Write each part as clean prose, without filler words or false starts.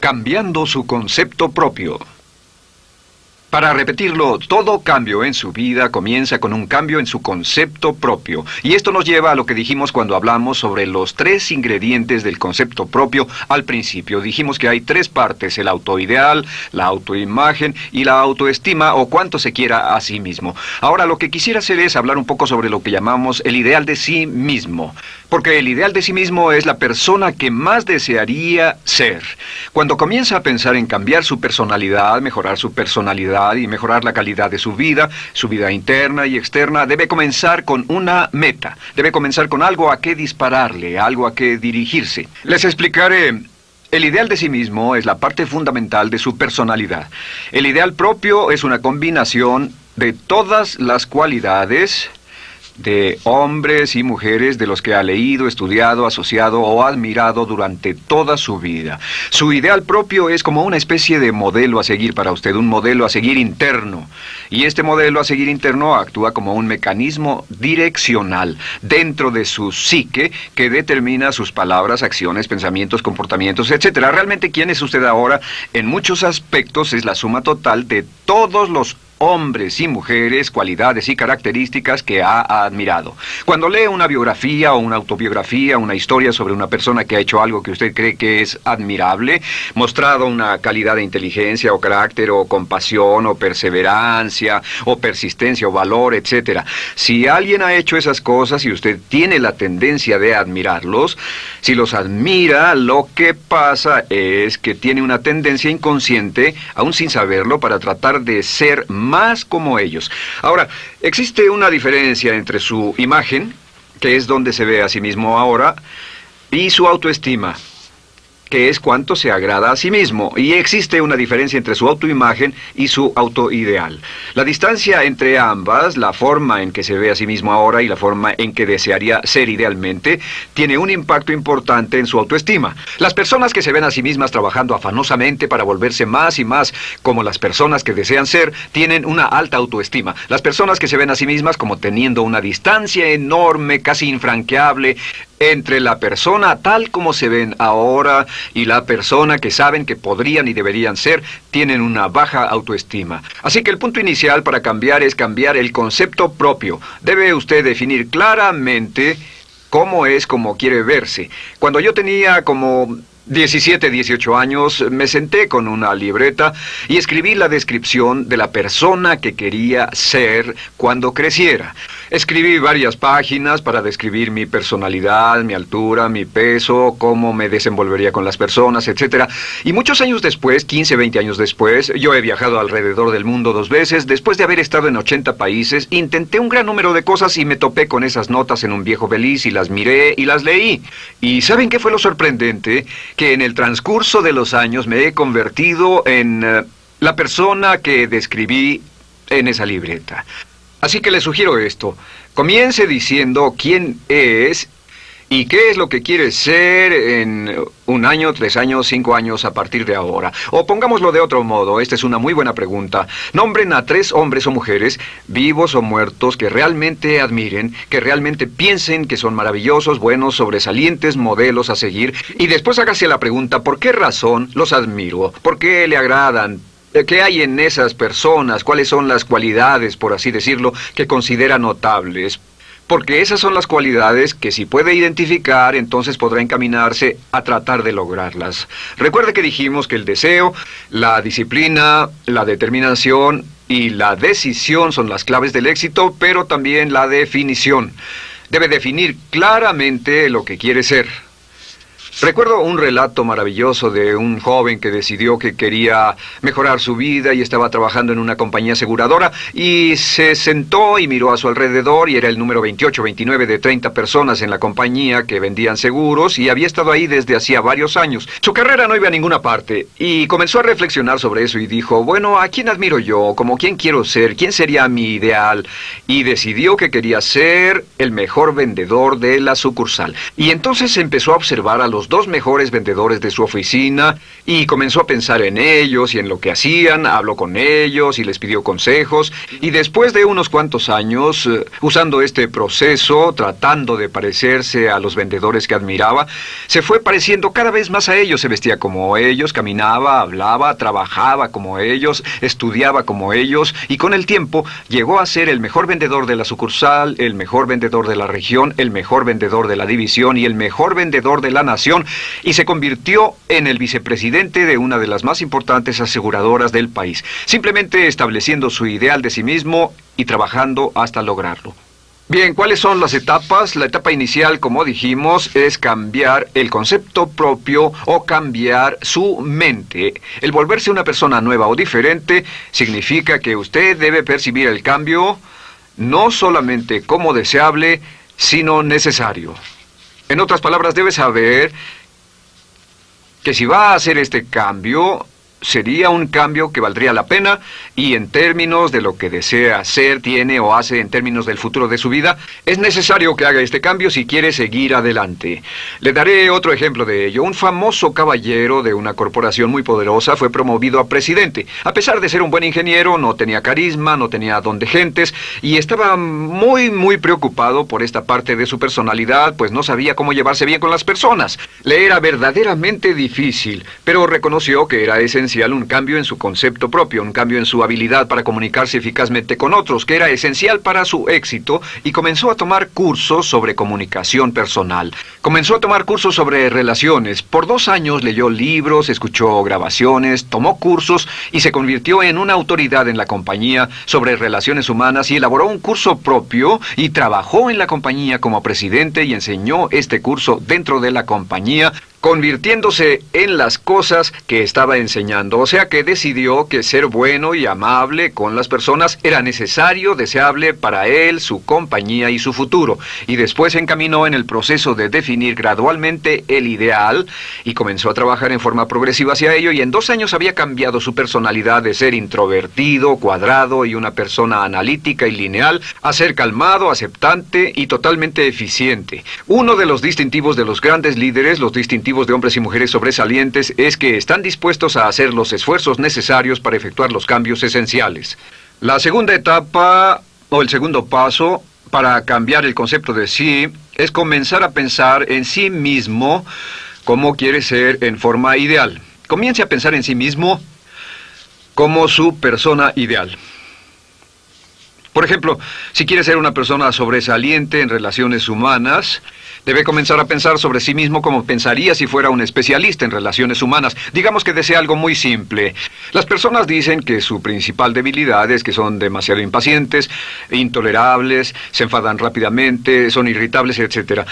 Cambiando su concepto propio. Para repetirlo, todo cambio en su vida comienza con un cambio en su concepto propio. Y esto nos lleva a lo que dijimos cuando hablamos sobre los 3 ingredientes del concepto propio al principio. Dijimos que hay 3 partes: el autoideal, la autoimagen y la autoestima, o cuánto se quiera a sí mismo. Ahora, lo que quisiera hacer es hablar un poco sobre lo que llamamos el ideal de sí mismo. Porque el ideal de sí mismo es la persona que más desearía ser. Cuando comienza a pensar en cambiar su personalidad, mejorar su personalidad y mejorar la calidad de su vida interna y externa, debe comenzar con una meta. Debe comenzar con algo a qué dispararle, algo a qué dirigirse. Les explicaré. El ideal de sí mismo es la parte fundamental de su personalidad. El ideal propio es una combinación de todas las cualidades de hombres y mujeres de los que ha leído, estudiado, asociado o admirado durante toda su vida. Su ideal propio es como una especie de modelo a seguir para usted, un modelo a seguir interno. Y este modelo a seguir interno actúa como un mecanismo direccional dentro de su psique que determina sus palabras, acciones, pensamientos, comportamientos, etc. Realmente, ¿quién es usted ahora? En muchos aspectos es la suma total de todos los hombres y mujeres, cualidades y características que ha admirado. Cuando lee una biografía o una autobiografía, una historia sobre una persona que ha hecho algo que usted cree que es admirable, mostrado una calidad de inteligencia o carácter o compasión o perseverancia o persistencia o valor, etc. Si alguien ha hecho esas cosas y usted tiene la tendencia de admirarlos, si los admira, lo que pasa es que tiene una tendencia inconsciente, aún sin saberlo, para tratar de ser más como ellos. Ahora, existe una diferencia entre su imagen, que es donde se ve a sí mismo ahora, y su autoestima, que es cuánto se agrada a sí mismo. Y existe una diferencia entre su autoimagen y su autoideal. La distancia entre ambas, la forma en que se ve a sí mismo ahora y la forma en que desearía ser idealmente, tiene un impacto importante en su autoestima. Las personas que se ven a sí mismas trabajando afanosamente para volverse más y más como las personas que desean ser, tienen una alta autoestima. Las personas que se ven a sí mismas como teniendo una distancia enorme, casi infranqueable, entre la persona tal como se ven ahora y la persona que saben que podrían y deberían ser, tienen una baja autoestima. Así que el punto inicial para cambiar es cambiar el concepto propio. Debe usted definir claramente cómo es como quiere verse. Cuando yo tenía como 17, 18 años, me senté con una libreta y escribí la descripción de la persona que quería ser cuando creciera. Escribí varias páginas para describir mi personalidad, mi altura, mi peso, cómo me desenvolvería con las personas, etc. Y muchos años después, 15, 20 años después, yo he viajado alrededor del mundo 2 veces. Después de haber estado en 80 países, intenté un gran número de cosas y me topé con esas notas en un viejo Belize y las miré y las leí. ¿Y saben qué fue lo sorprendente? Que en el transcurso de los años me he convertido en la persona que describí en esa libreta. Así que le sugiero esto. Comience diciendo quién es y qué es lo que quiere ser en 1 año, 3 años, 5 años a partir de ahora. O pongámoslo de otro modo, esta es una muy buena pregunta. Nombren a 3 hombres o mujeres, vivos o muertos, que realmente admiren, que realmente piensen que son maravillosos, buenos, sobresalientes, modelos a seguir. Y después hágase la pregunta, ¿por qué razón los admiro? ¿Por qué le agradan? ¿Qué hay en esas personas? ¿Cuáles son las cualidades, por así decirlo, que considera notables? Porque esas son las cualidades que si puede identificar, entonces podrá encaminarse a tratar de lograrlas. Recuerde que dijimos que el deseo, la disciplina, la determinación y la decisión son las claves del éxito, pero también la definición. Debe definir claramente lo que quiere ser. Recuerdo un relato maravilloso de un joven que decidió que quería mejorar su vida y estaba trabajando en una compañía aseguradora y se sentó y miró a su alrededor y era el número 28, 29 de 30 personas en la compañía que vendían seguros y había estado ahí desde hacía varios años. Su carrera no iba a ninguna parte y comenzó a reflexionar sobre eso y dijo, bueno, ¿a quién admiro yo? ¿Cómo quién quiero ser? ¿Quién sería mi ideal? Y decidió que quería ser el mejor vendedor de la sucursal. Y entonces empezó a observar a los los dos mejores vendedores de su oficina y comenzó a pensar en ellos y en lo que hacían, habló con ellos y les pidió consejos. Y después de unos cuantos años, usando este proceso, tratando de parecerse a los vendedores que admiraba, se fue pareciendo cada vez más a ellos. Se vestía como ellos, caminaba, hablaba, trabajaba como ellos, estudiaba como ellos, y con el tiempo llegó a ser el mejor vendedor de la sucursal, el mejor vendedor de la región, el mejor vendedor de la división y el mejor vendedor de la nación, y se convirtió en el vicepresidente de una de las más importantes aseguradoras del país, simplemente estableciendo su ideal de sí mismo y trabajando hasta lograrlo. Bien, ¿cuáles son las etapas? La etapa inicial, como dijimos, es cambiar el concepto propio o cambiar su mente. El volverse una persona nueva o diferente significa que usted debe percibir el cambio no solamente como deseable, sino necesario. En otras palabras, debe saber que si va a hacer este cambio, sería un cambio que valdría la pena, y en términos de lo que desea hacer, tiene o hace en términos del futuro de su vida, es necesario que haga este cambio si quiere seguir adelante. Le daré otro ejemplo de ello. Un famoso caballero de una corporación muy poderosa fue promovido a presidente. A pesar de ser un buen ingeniero, no tenía carisma, no tenía don de gentes, y estaba muy preocupado por esta parte de su personalidad, pues no sabía cómo llevarse bien con las personas. Le era verdaderamente difícil, pero reconoció que era esencial un cambio en su concepto propio, un cambio en su habilidad para comunicarse eficazmente con otros, que era esencial para su éxito, y comenzó a tomar cursos sobre comunicación personal. Comenzó a tomar cursos sobre relaciones. Por 2 años leyó libros, escuchó grabaciones, tomó cursos y se convirtió en una autoridad en la compañía sobre relaciones humanas, y elaboró un curso propio y trabajó en la compañía como presidente y enseñó este curso dentro de la compañía, convirtiéndose en las cosas que estaba enseñando. O sea que decidió que ser bueno y amable con las personas era necesario, deseable para él, su compañía y su futuro. Y después se encaminó en el proceso de definir gradualmente el ideal y comenzó a trabajar en forma progresiva hacia ello, y en 2 años había cambiado su personalidad de ser introvertido, cuadrado y una persona analítica y lineal a ser calmado, aceptante y totalmente eficiente. Uno de los distintivos de los grandes líderes, los distintivos de hombres y mujeres sobresalientes, es que están dispuestos a hacer los esfuerzos necesarios para efectuar los cambios esenciales. La segunda etapa, o el segundo paso, para cambiar el concepto de sí, es comenzar a pensar en sí mismo como quiere ser en forma ideal. Comience a pensar en sí mismo como su persona ideal. Por ejemplo, si quiere ser una persona sobresaliente en relaciones humanas, debe comenzar a pensar sobre sí mismo como pensaría si fuera un especialista en relaciones humanas. Digamos que desea algo muy simple. Las personas dicen que su principal debilidad es que son demasiado impacientes, intolerables, se enfadan rápidamente, son irritables, etc.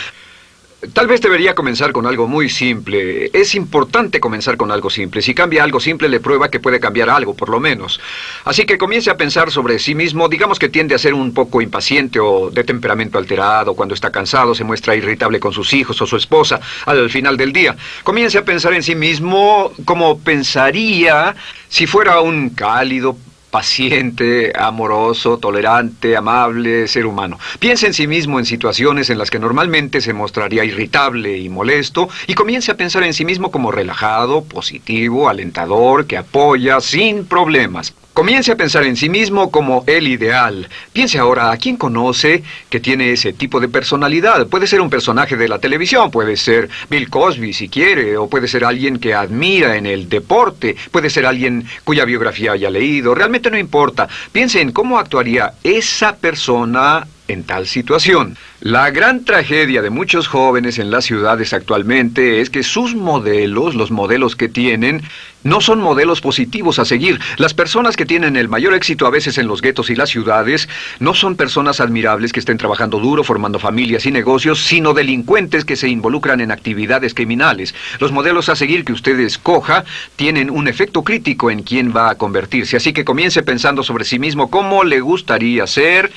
Tal vez debería comenzar con algo muy simple. Es importante comenzar con algo simple. Si cambia algo simple, le prueba que puede cambiar algo, por lo menos. Así que comience a pensar sobre sí mismo. Digamos que tiende a ser un poco impaciente o de temperamento alterado. Cuando está cansado, se muestra irritable con sus hijos o su esposa al final del día. Comience a pensar en sí mismo como pensaría si fuera un cálido, paciente, amoroso, tolerante, amable ser humano. Piense en sí mismo en situaciones en las que normalmente se mostraría irritable y molesto, y comience a pensar en sí mismo como relajado, positivo, alentador, que apoya sin problemas. Comience a pensar en sí mismo como el ideal. Piense ahora a quién conoce que tiene ese tipo de personalidad. Puede ser un personaje de la televisión, puede ser Bill Cosby si quiere, o puede ser alguien que admira en el deporte, puede ser alguien cuya biografía haya leído. Realmente no importa. Piense en cómo actuaría esa persona en tal situación. La gran tragedia de muchos jóvenes en las ciudades actualmente es que sus modelos, los modelos que tienen, no son modelos positivos a seguir. Las personas que tienen el mayor éxito a veces en los guetos y las ciudades no son personas admirables que estén trabajando duro, formando familias y negocios, sino delincuentes que se involucran en actividades criminales. Los modelos a seguir que usted escoja tienen un efecto crítico en quién va a convertirse. Así que comience pensando sobre sí mismo cómo le gustaría ser.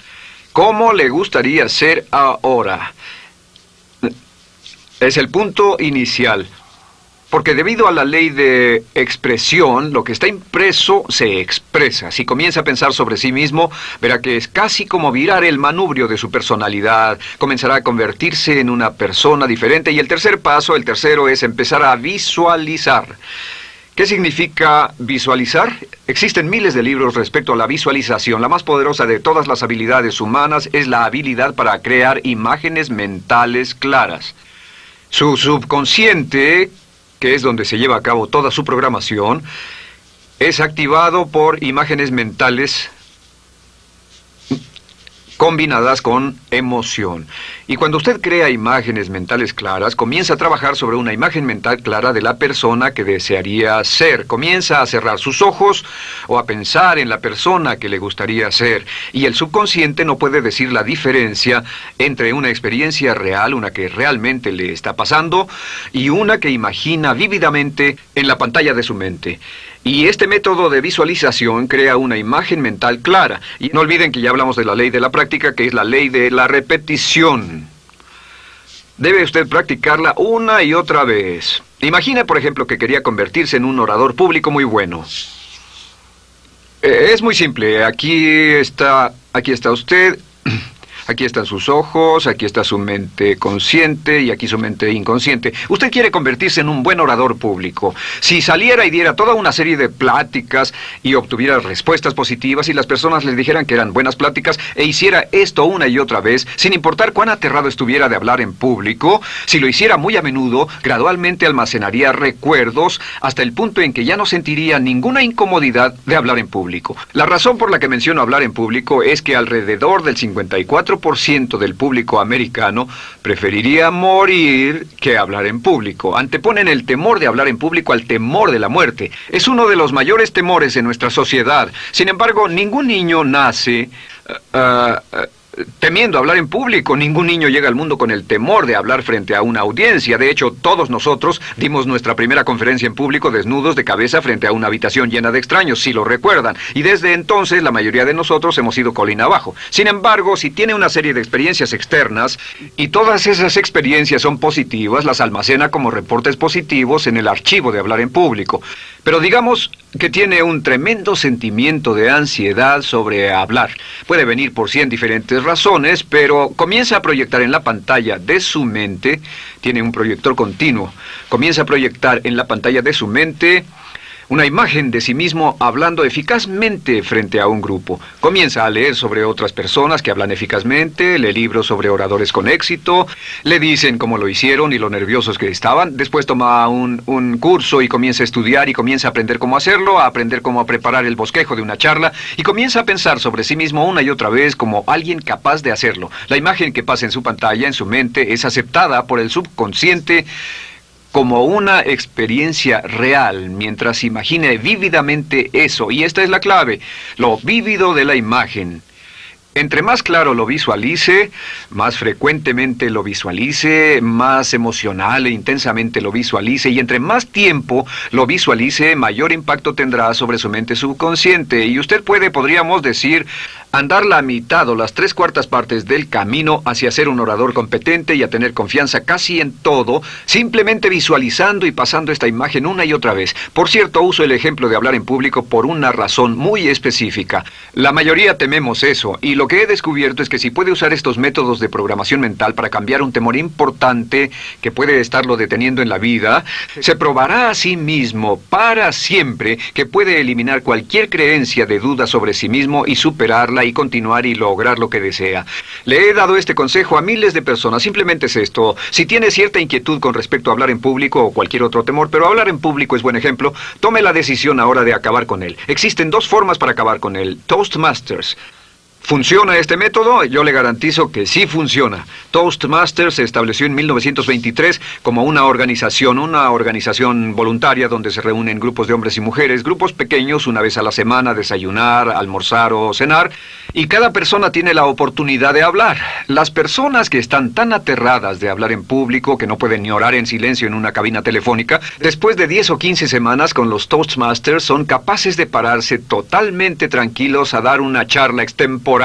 ¿Cómo le gustaría ser ahora? Es el punto inicial. Porque debido a la ley de expresión, lo que está impreso se expresa. Si comienza a pensar sobre sí mismo, verá que es casi como virar el manubrio de su personalidad. Comenzará a convertirse en una persona diferente. Y el tercer paso, el tercero, es empezar a visualizar. ¿Qué significa visualizar? Existen miles de libros respecto a la visualización. La más poderosa de todas las habilidades humanas es la habilidad para crear imágenes mentales claras. Su subconsciente, que es donde se lleva a cabo toda su programación, es activado por imágenes mentales combinadas con emoción. Y cuando usted crea imágenes mentales claras, comienza a trabajar sobre una imagen mental clara de la persona que desearía ser. Comienza a cerrar sus ojos o a pensar en la persona que le gustaría ser. Y el subconsciente no puede decir la diferencia entre una experiencia real, una que realmente le está pasando, y una que imagina vívidamente en la pantalla de su mente. Y este método de visualización crea una imagen mental clara. Y no olviden que ya hablamos de la ley de la práctica, que es la ley de la repetición. Debe usted practicarla una y otra vez. Imagine, por ejemplo, que quería convertirse en un orador público muy bueno. Es muy simple. Aquí está usted. Aquí están sus ojos, aquí está su mente consciente y aquí su mente inconsciente. Usted quiere convertirse en un buen orador público. Si saliera y diera toda una serie de pláticas y obtuviera respuestas positivas y las personas le dijeran que eran buenas pláticas e hiciera esto una y otra vez, sin importar cuán aterrado estuviera de hablar en público, si lo hiciera muy a menudo, gradualmente almacenaría recuerdos hasta el punto en que ya no sentiría ninguna incomodidad de hablar en público. La razón por la que menciono hablar en público es que alrededor del 54% del público americano preferiría morir que hablar en público. Anteponen el temor de hablar en público al temor de la muerte. Es uno de los mayores temores en nuestra sociedad. Sin embargo, ningún niño nace temiendo hablar en público. Ningún niño llega al mundo con el temor de hablar frente a una audiencia. De hecho, todos nosotros dimos nuestra primera conferencia en público desnudos de cabeza frente a una habitación llena de extraños, si lo recuerdan. Y desde entonces, la mayoría de nosotros hemos ido colina abajo. Sin embargo, si tiene una serie de experiencias externas, y todas esas experiencias son positivas, las almacena como reportes positivos en el archivo de hablar en público. Pero digamos que tiene un tremendo sentimiento de ansiedad sobre hablar. Puede venir por 100 diferentes razones, pero comienza a proyectar en la pantalla de su mente, tiene un proyector continuo, comienza a proyectar en la pantalla de su mente una imagen de sí mismo hablando eficazmente frente a un grupo. Comienza a leer sobre otras personas que hablan eficazmente, lee libros sobre oradores con éxito, le dicen cómo lo hicieron y lo nerviosos que estaban. Después toma un curso y comienza a estudiar y comienza a aprender cómo hacerlo, a aprender cómo preparar el bosquejo de una charla y comienza a pensar sobre sí mismo una y otra vez como alguien capaz de hacerlo. La imagen que pasa en su pantalla, en su mente, es aceptada por el subconsciente como una experiencia real, mientras imagine vívidamente eso. Y esta es la clave, lo vívido de la imagen. Entre más claro lo visualice, más frecuentemente lo visualice, más emocional e intensamente lo visualice, y entre más tiempo lo visualice, mayor impacto tendrá sobre su mente subconsciente. Y usted podríamos decir, andar la mitad o las 3/4 partes del camino hacia ser un orador competente y a tener confianza casi en todo, simplemente visualizando y pasando esta imagen una y otra vez. Por cierto, uso el ejemplo de hablar en público por una razón muy específica. La mayoría tememos eso, y lo que he descubierto es que si puede usar estos métodos de programación mental para cambiar un temor importante que puede estarlo deteniendo en la vida, se probará a sí mismo para siempre que puede eliminar cualquier creencia de duda sobre sí mismo y superarla y continuar y lograr lo que desea. Le he dado este consejo a miles de personas. Simplemente es esto: si tiene cierta inquietud con respecto a hablar en público o cualquier otro temor, pero hablar en público es buen ejemplo, tome la decisión ahora de acabar con él. Existen 2 formas para acabar con él. Toastmasters. ¿Funciona este método? Yo le garantizo que sí funciona. Toastmasters se estableció en 1923 como una organización voluntaria donde se reúnen grupos de hombres y mujeres, grupos pequeños, una vez a la semana, a desayunar, almorzar o cenar, y cada persona tiene la oportunidad de hablar. Las personas que están tan aterradas de hablar en público que no pueden ni orar en silencio en una cabina telefónica, después de 10 o 15 semanas con los Toastmasters son capaces de pararse totalmente tranquilos a dar una charla extemporánea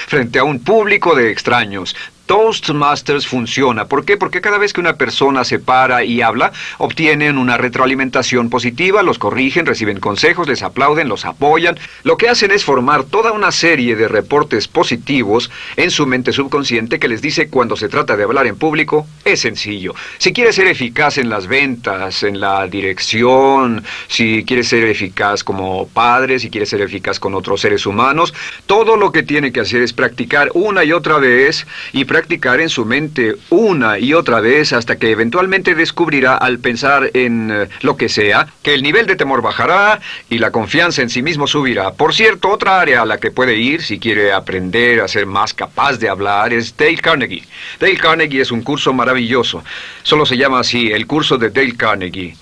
frente a un público de extraños. Toastmasters funciona. ¿Por qué? Porque cada vez que una persona se para y habla, obtienen una retroalimentación positiva, los corrigen, reciben consejos, les aplauden, los apoyan. Lo que hacen es formar toda una serie de reportes positivos en su mente subconsciente que les dice cuando se trata de hablar en público, es sencillo. Si quieres ser eficaz en las ventas, en la dirección, si quieres ser eficaz como padre, si quieres ser eficaz con otros seres humanos, todo lo que tiene que hacer es practicar una y otra vez y practicar en su mente una y otra vez hasta que eventualmente descubrirá al pensar en lo que sea, que el nivel de temor bajará y la confianza en sí mismo subirá. Por cierto, otra área a la que puede ir si quiere aprender a ser más capaz de hablar es Dale Carnegie. Dale Carnegie es un curso maravilloso. Solo se llama así, el curso de Dale Carnegie.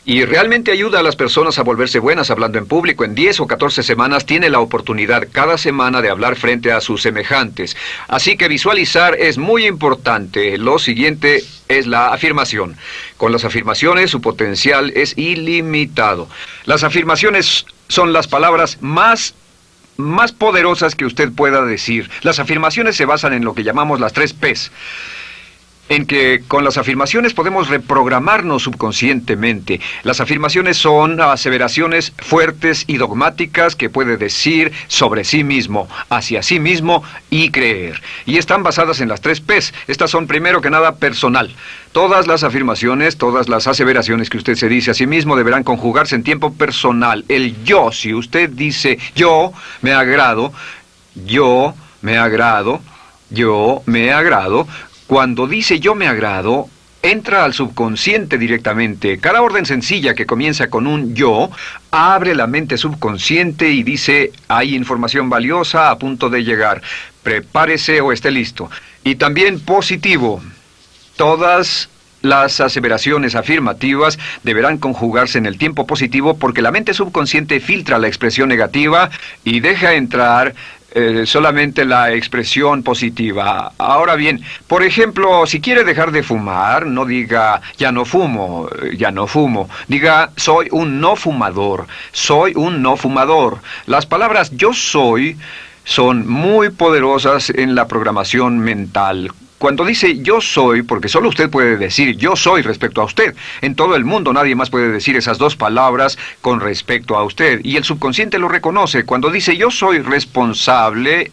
Y realmente ayuda a las personas a volverse buenas hablando en público. En 10 o 14 semanas tiene la oportunidad cada semana de hablar frente a sus semejantes. Así que visualizar es muy importante. Lo siguiente es la afirmación. Con las afirmaciones su potencial es ilimitado. Las afirmaciones son las palabras más poderosas que usted pueda decir. Las afirmaciones se basan en lo que llamamos las 3 Ps. En que con las afirmaciones podemos reprogramarnos subconscientemente. Las afirmaciones son aseveraciones fuertes y dogmáticas que puede decir sobre sí mismo, hacia sí mismo y creer. Y están basadas en las 3 Ps. Estas son primero que nada personal. Todas las afirmaciones, todas las aseveraciones que usted se dice a sí mismo deberán conjugarse en tiempo personal. El yo, si usted dice yo me agrado, yo me agrado, yo me agrado. Cuando dice yo me agrado, entra al subconsciente directamente. Cada orden sencilla que comienza con un yo, abre la mente subconsciente y dice, hay información valiosa a punto de llegar. Prepárese o esté listo. Y también positivo. Todas las aseveraciones afirmativas deberán conjugarse en el tiempo positivo porque la mente subconsciente filtra la expresión negativa y deja entrar solamente la expresión positiva. Ahora bien, por ejemplo, si quiere dejar de fumar, no diga ya no fumo, ya no fumo. Diga soy un no fumador, soy un no fumador. Las palabras yo soy son muy poderosas en la programación mental. Cuando dice yo soy, porque solo usted puede decir yo soy respecto a usted. En todo el mundo nadie más puede decir esas 2 palabras con respecto a usted. Y el subconsciente lo reconoce. Cuando dice yo soy responsable,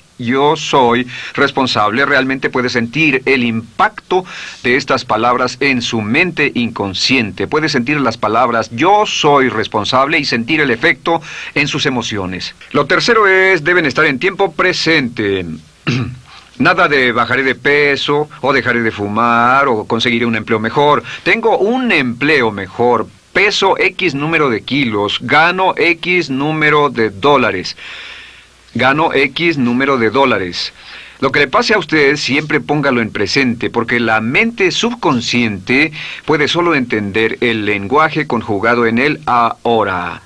realmente puede sentir el impacto de estas palabras en su mente inconsciente. Puede sentir las palabras yo soy responsable y sentir el efecto en sus emociones. Lo tercero es, deben estar en tiempo presente. Nada de bajaré de peso, o dejaré de fumar, o conseguiré un empleo mejor. Tengo un empleo mejor, peso X número de kilos, gano X número de dólares. Gano X número de dólares. Lo que le pase a usted, siempre póngalo en presente, porque la mente subconsciente puede solo entender el lenguaje conjugado en el ahora.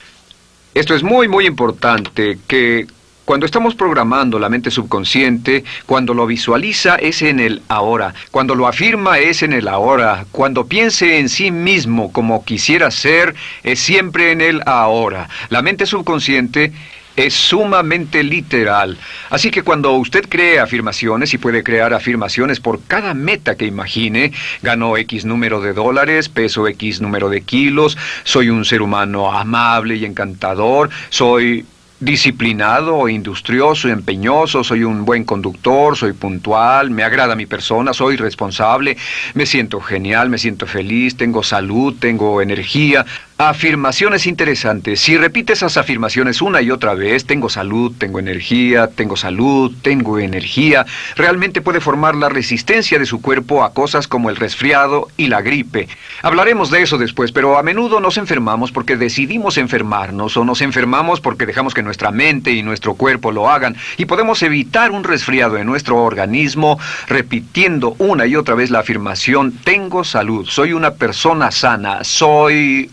Esto es muy, muy importante, que cuando estamos programando la mente subconsciente, cuando lo visualiza es en el ahora, cuando lo afirma es en el ahora, cuando piense en sí mismo como quisiera ser, es siempre en el ahora. La mente subconsciente es sumamente literal. Así que cuando usted cree afirmaciones, y puede crear afirmaciones por cada meta que imagine, ganó X número de dólares, peso X número de kilos, soy un ser humano amable y encantador, soy disciplinado, industrioso, empeñoso, soy un buen conductor, soy puntual, me agrada mi persona, soy responsable, me siento genial, me siento feliz, tengo salud, tengo energía. Afirmaciones interesantes. Si repite esas afirmaciones una y otra vez, tengo salud, tengo energía, tengo salud, tengo energía, realmente puede formar la resistencia de su cuerpo a cosas como el resfriado y la gripe. Hablaremos de eso después, pero a menudo nos enfermamos porque decidimos enfermarnos o nos enfermamos porque dejamos que nuestra mente y nuestro cuerpo lo hagan y podemos evitar un resfriado en nuestro organismo repitiendo una y otra vez la afirmación tengo salud, soy una persona sana, soy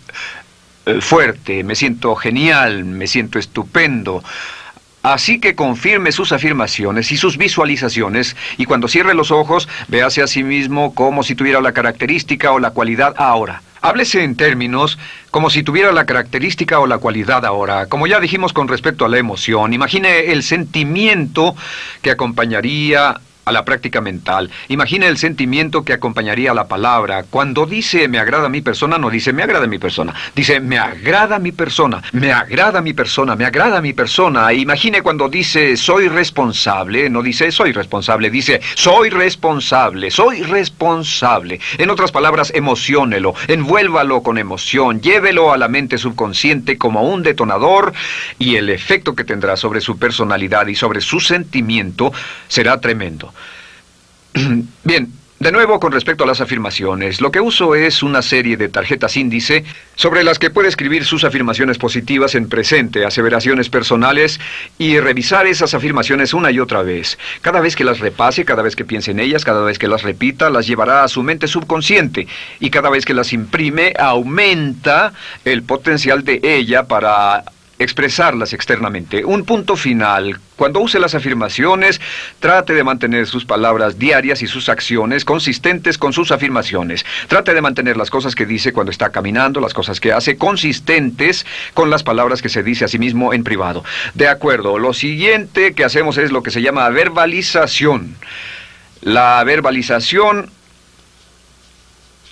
fuerte, me siento genial, me siento estupendo. Así que confirme sus afirmaciones y sus visualizaciones y cuando cierre los ojos, véase a sí mismo como si tuviera la característica o la cualidad ahora. Háblese en términos como si tuviera la característica o la cualidad ahora. Como ya dijimos con respecto a la emoción, imagine el sentimiento que acompañaría a la práctica mental. Imagine el sentimiento que acompañaría a la palabra. Cuando dice me agrada mi persona, no dice me agrada mi persona. Dice me agrada mi persona, me agrada mi persona, me agrada mi persona. Imagine cuando dice soy responsable, no dice soy responsable, dice soy responsable, soy responsable. En otras palabras, emociónelo, envuélvalo con emoción, llévelo a la mente subconsciente como un detonador y el efecto que tendrá sobre su personalidad y sobre su sentimiento será tremendo. Bien, de nuevo con respecto a las afirmaciones, lo que uso es una serie de tarjetas índice sobre las que puede escribir sus afirmaciones positivas en presente, aseveraciones personales y revisar esas afirmaciones una y otra vez. Cada vez que las repase, cada vez que piense en ellas, cada vez que las repita, las llevará a su mente subconsciente y cada vez que las imprime, aumenta el potencial de ella para expresarlas externamente. Un punto final. Cuando use las afirmaciones, trate de mantener sus palabras diarias y sus acciones consistentes con sus afirmaciones. Trate de mantener las cosas que dice cuando está caminando, las cosas que hace, consistentes con las palabras que se dice a sí mismo en privado. De acuerdo, lo siguiente que hacemos es lo que se llama verbalización. La verbalización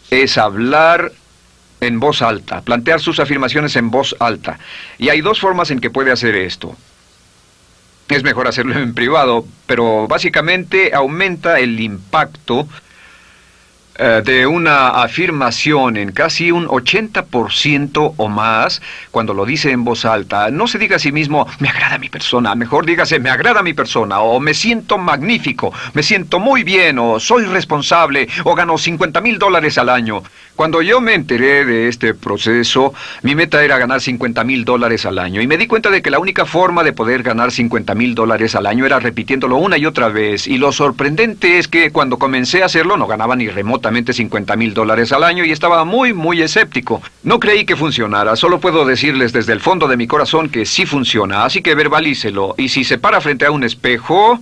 es hablar en voz alta, plantear sus afirmaciones en voz alta. Y hay dos formas en que puede hacer esto. Es mejor hacerlo en privado, pero básicamente aumenta el impacto de una afirmación en casi un 80% o más cuando lo dice en voz alta. No se diga a sí mismo, me agrada mi persona, mejor dígase, me agrada mi persona, o me siento magnífico, me siento muy bien, o soy responsable, o gano $50,000 al año. Cuando yo me enteré de este proceso, mi meta era ganar $50,000 al año, y me di cuenta de que la única forma de poder ganar $50,000 al año era repitiéndolo una y otra vez, y lo sorprendente es que cuando comencé a hacerlo no ganaba ni remotamente $50,000 al año y estaba muy escéptico. No creí que funcionara, solo puedo decirles desde el fondo de mi corazón que sí funciona, así que verbalícelo. Y si se para frente a un espejo,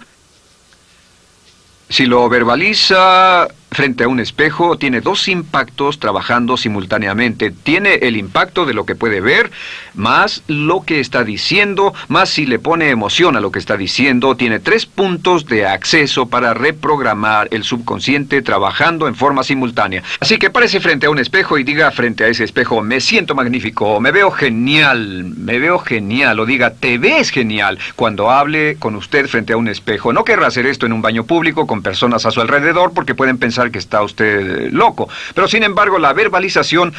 si lo verbaliza frente a un espejo, tiene dos impactos trabajando simultáneamente. Tiene el impacto de lo que puede ver, más lo que está diciendo, más si le pone emoción a lo que está diciendo. Tiene 3 puntos de acceso para reprogramar el subconsciente trabajando en forma simultánea. Así que párese frente a un espejo y diga frente a ese espejo, me siento magnífico, me veo genial, o diga, te ves genial, cuando hable con usted frente a un espejo. No querrá hacer esto en un baño público con personas a su alrededor porque pueden pensar que está usted loco. Pero sin embargo, la verbalización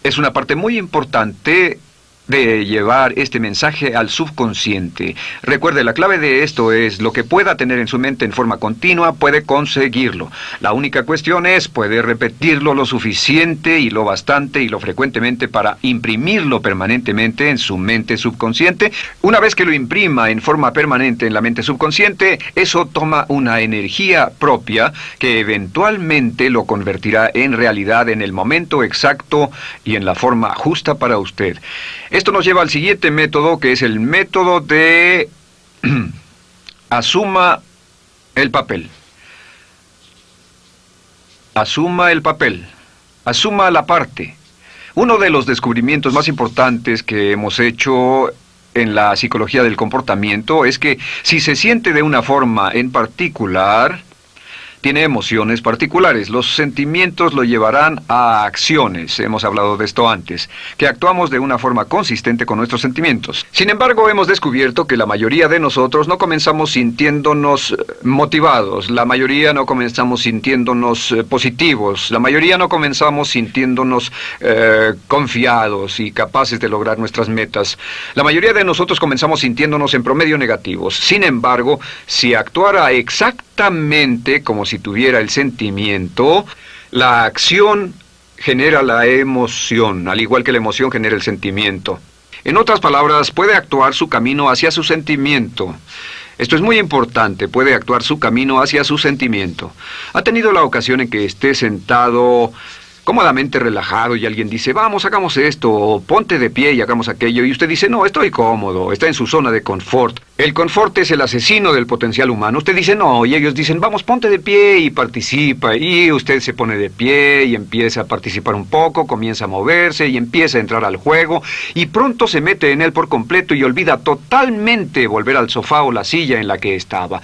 es una parte muy importante de llevar este mensaje al subconsciente. Recuerde, la clave de esto es lo que pueda tener en su mente en forma continua, puede conseguirlo. La única cuestión es, puede repetirlo lo suficiente y lo bastante y lo frecuentemente para imprimirlo permanentemente en su mente subconsciente. Una vez que lo imprima en forma permanente en la mente subconsciente, eso toma una energía propia que eventualmente lo convertirá en realidad en el momento exacto y en la forma justa para usted. Esto nos lleva al siguiente método, que es el método de asuma el papel. Asuma el papel. Asuma la parte. Uno de los descubrimientos más importantes que hemos hecho en la psicología del comportamiento es que si se siente de una forma en particular, tiene emociones particulares. Los sentimientos lo llevarán a acciones, hemos hablado de esto antes, que actuamos de una forma consistente con nuestros sentimientos. Sin embargo, hemos descubierto que la mayoría de nosotros no comenzamos sintiéndonos motivados, la mayoría no comenzamos sintiéndonos positivos, la mayoría no comenzamos sintiéndonos confiados y capaces de lograr nuestras metas. La mayoría de nosotros comenzamos sintiéndonos en promedio negativos. Sin embargo, si actuara exactamente como si tuviera el sentimiento, la acción genera la emoción, al igual que la emoción genera el sentimiento. En otras palabras, puede actuar su camino hacia su sentimiento. Esto es muy importante, puede actuar su camino hacia su sentimiento. ¿Ha tenido la ocasión en que esté sentado cómodamente relajado y alguien dice, vamos, hagamos esto, o ponte de pie y hagamos aquello, y usted dice, no, estoy cómodo, está en su zona de confort? El confort es el asesino del potencial humano. Usted dice, no, y ellos dicen, vamos, ponte de pie y participa, y usted se pone de pie y empieza a participar un poco, comienza a moverse y empieza a entrar al juego, y pronto se mete en él por completo y olvida totalmente volver al sofá o la silla en la que estaba.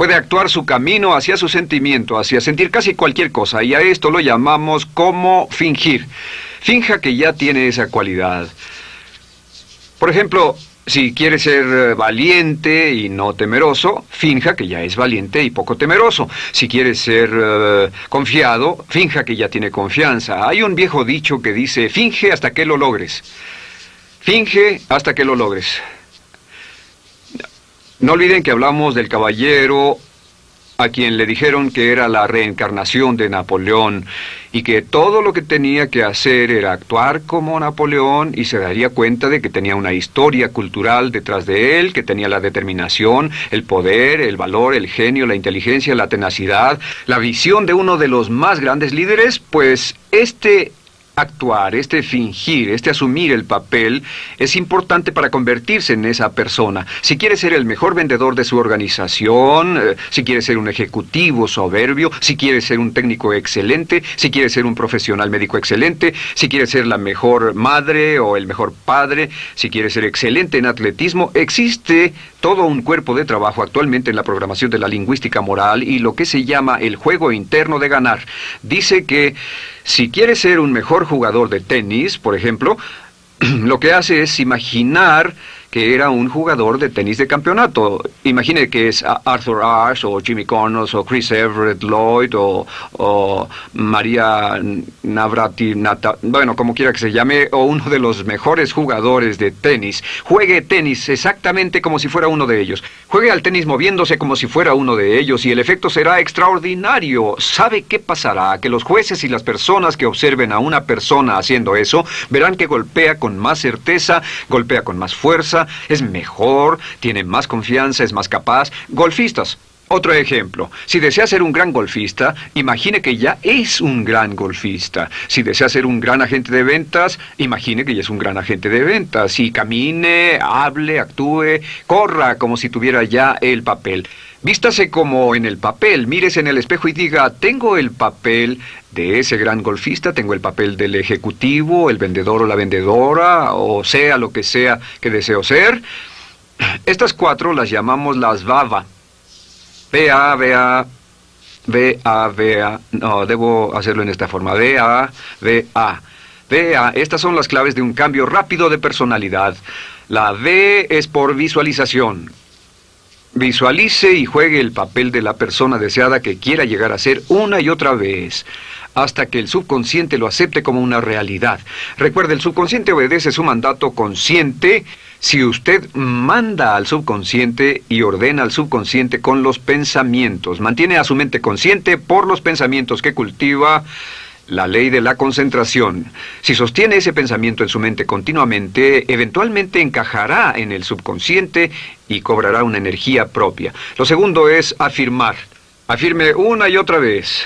Puede actuar su camino hacia su sentimiento, hacia sentir casi cualquier cosa, y a esto lo llamamos como fingir. Finja que ya tiene esa cualidad. Por ejemplo, si quiere ser valiente y no temeroso, finja que ya es valiente y poco temeroso. Si quiere ser confiado, finja que ya tiene confianza. Hay un viejo dicho que dice, finge hasta que lo logres. Finge hasta que lo logres. No olviden que hablamos del caballero a quien le dijeron que era la reencarnación de Napoleón y que todo lo que tenía que hacer era actuar como Napoleón y se daría cuenta de que tenía una historia cultural detrás de él, que tenía la determinación, el poder, el valor, el genio, la inteligencia, la tenacidad, la visión de uno de los más grandes líderes. Pues este actuar, este fingir, este asumir el papel es importante para convertirse en esa persona. Si quiere ser el mejor vendedor de su organización, si quiere ser un ejecutivo soberbio, si quiere ser un técnico excelente, si quiere ser un profesional médico excelente, si quiere ser la mejor madre o el mejor padre, si quiere ser excelente en atletismo, existe todo un cuerpo de trabajo actualmente en la programación de la lingüística moral y lo que se llama el juego interno de ganar. Dice que si quiere ser un mejor jugador de tenis, por ejemplo, lo que hace es imaginar que era un jugador de tenis de campeonato. Imagine que es Arthur Ashe, o Jimmy Connors, o Chris Everett Lloyd, o María Navratilova, bueno, como quiera que se llame, o uno de los mejores jugadores de tenis. Juegue tenis exactamente como si fuera uno de ellos. Juegue al tenis moviéndose como si fuera uno de ellos y el efecto será extraordinario. ¿Sabe qué pasará? Que los jueces y las personas que observen a una persona haciendo eso verán que golpea con más certeza, golpea con más fuerza, es mejor, tiene más confianza, es más capaz. Golfistas. Otro ejemplo. Si desea ser un gran golfista, imagine que ya es un gran golfista. Si desea ser un gran agente de ventas, imagine que ya es un gran agente de ventas. Y camine, hable, actúe, corra como si tuviera ya el papel. Vístase como en el papel, mírese en el espejo y diga, tengo el papel de ese gran golfista, tengo el papel del ejecutivo, el vendedor o la vendedora, o sea lo que sea que deseo ser. Estas cuatro las llamamos las VAVA. V-A, V-A, V-A, V-A. No, debo hacerlo en esta forma. V-A, V-A. V-A. Estas son las claves de un cambio rápido de personalidad. La V es por visualización. Visualice y juegue el papel de la persona deseada que quiera llegar a ser una y otra vez, hasta que el subconsciente lo acepte como una realidad. Recuerde, el subconsciente obedece su mandato consciente si usted manda al subconsciente y ordena al subconsciente con los pensamientos. Mantiene a su mente consciente por los pensamientos que cultiva. La ley de la concentración. Si sostiene ese pensamiento en su mente continuamente, eventualmente encajará en el subconsciente y cobrará una energía propia. Lo segundo es afirmar. Afirme una y otra vez.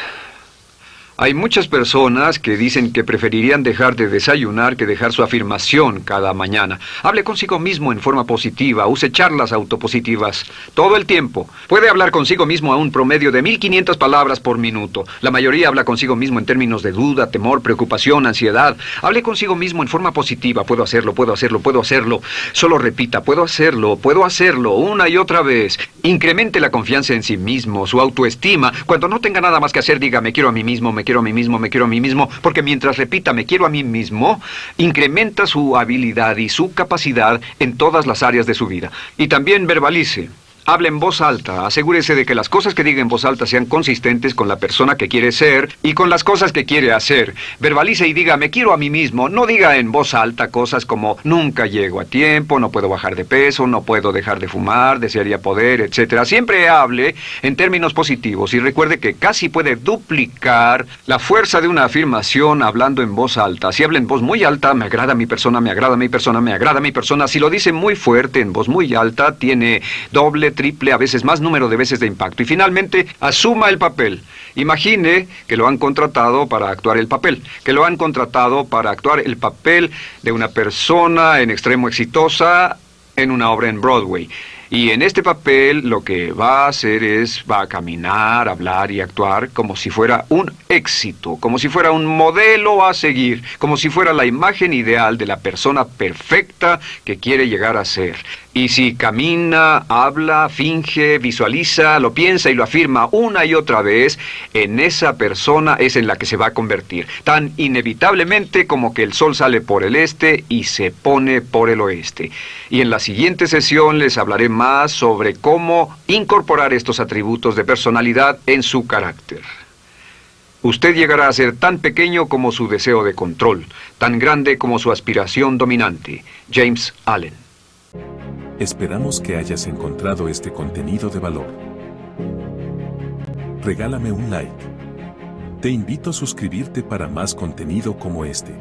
Hay muchas personas que dicen que preferirían dejar de desayunar que dejar su afirmación cada mañana. Hable consigo mismo en forma positiva, use charlas autopositivas todo el tiempo. Puede hablar consigo mismo a un promedio de 1500 palabras por minuto. La mayoría habla consigo mismo en términos de duda, temor, preocupación, ansiedad. Hable consigo mismo en forma positiva. Puedo hacerlo, puedo hacerlo, puedo hacerlo. Solo repita, puedo hacerlo, una y otra vez. Incremente la confianza en sí mismo, su autoestima. Cuando no tenga nada más que hacer, diga, me quiero a mí mismo, me quiero a mí mismo, me quiero a mí mismo, porque mientras repita, me quiero a mí mismo, incrementa su habilidad y su capacidad en todas las áreas de su vida. Y también verbalice. Hable en voz alta, asegúrese de que las cosas que diga en voz alta sean consistentes con la persona que quiere ser y con las cosas que quiere hacer. Verbalice y diga, me quiero a mí mismo. No diga en voz alta cosas como, nunca llego a tiempo, no puedo bajar de peso, no puedo dejar de fumar, desearía poder, etc. Siempre hable en términos positivos y recuerde que casi puede duplicar la fuerza de una afirmación hablando en voz alta. Si habla en voz muy alta, me agrada mi persona, me agrada mi persona, me agrada mi persona. Si lo dice muy fuerte, en voz muy alta, tiene doble, triple, a veces más número de veces de impacto. Y finalmente, asuma el papel. Imagine que lo han contratado para actuar el papel, que lo han contratado para actuar el papel de una persona en extremo exitosa en una obra en Broadway. Y en este papel lo que va a hacer es, va a caminar, hablar y actuar como si fuera un éxito, como si fuera un modelo a seguir, como si fuera la imagen ideal de la persona perfecta que quiere llegar a ser. Y si camina, habla, finge, visualiza, lo piensa y lo afirma una y otra vez, en esa persona es en la que se va a convertir, tan inevitablemente como que el sol sale por el este y se pone por el oeste. Y en la siguiente sesión les hablaré más sobre cómo incorporar estos atributos de personalidad en su carácter. Usted llegará a ser tan pequeño como su deseo de control, tan grande como su aspiración dominante. James Allen. Esperamos que hayas encontrado este contenido de valor. Regálame un like. Te invito a suscribirte para más contenido como este.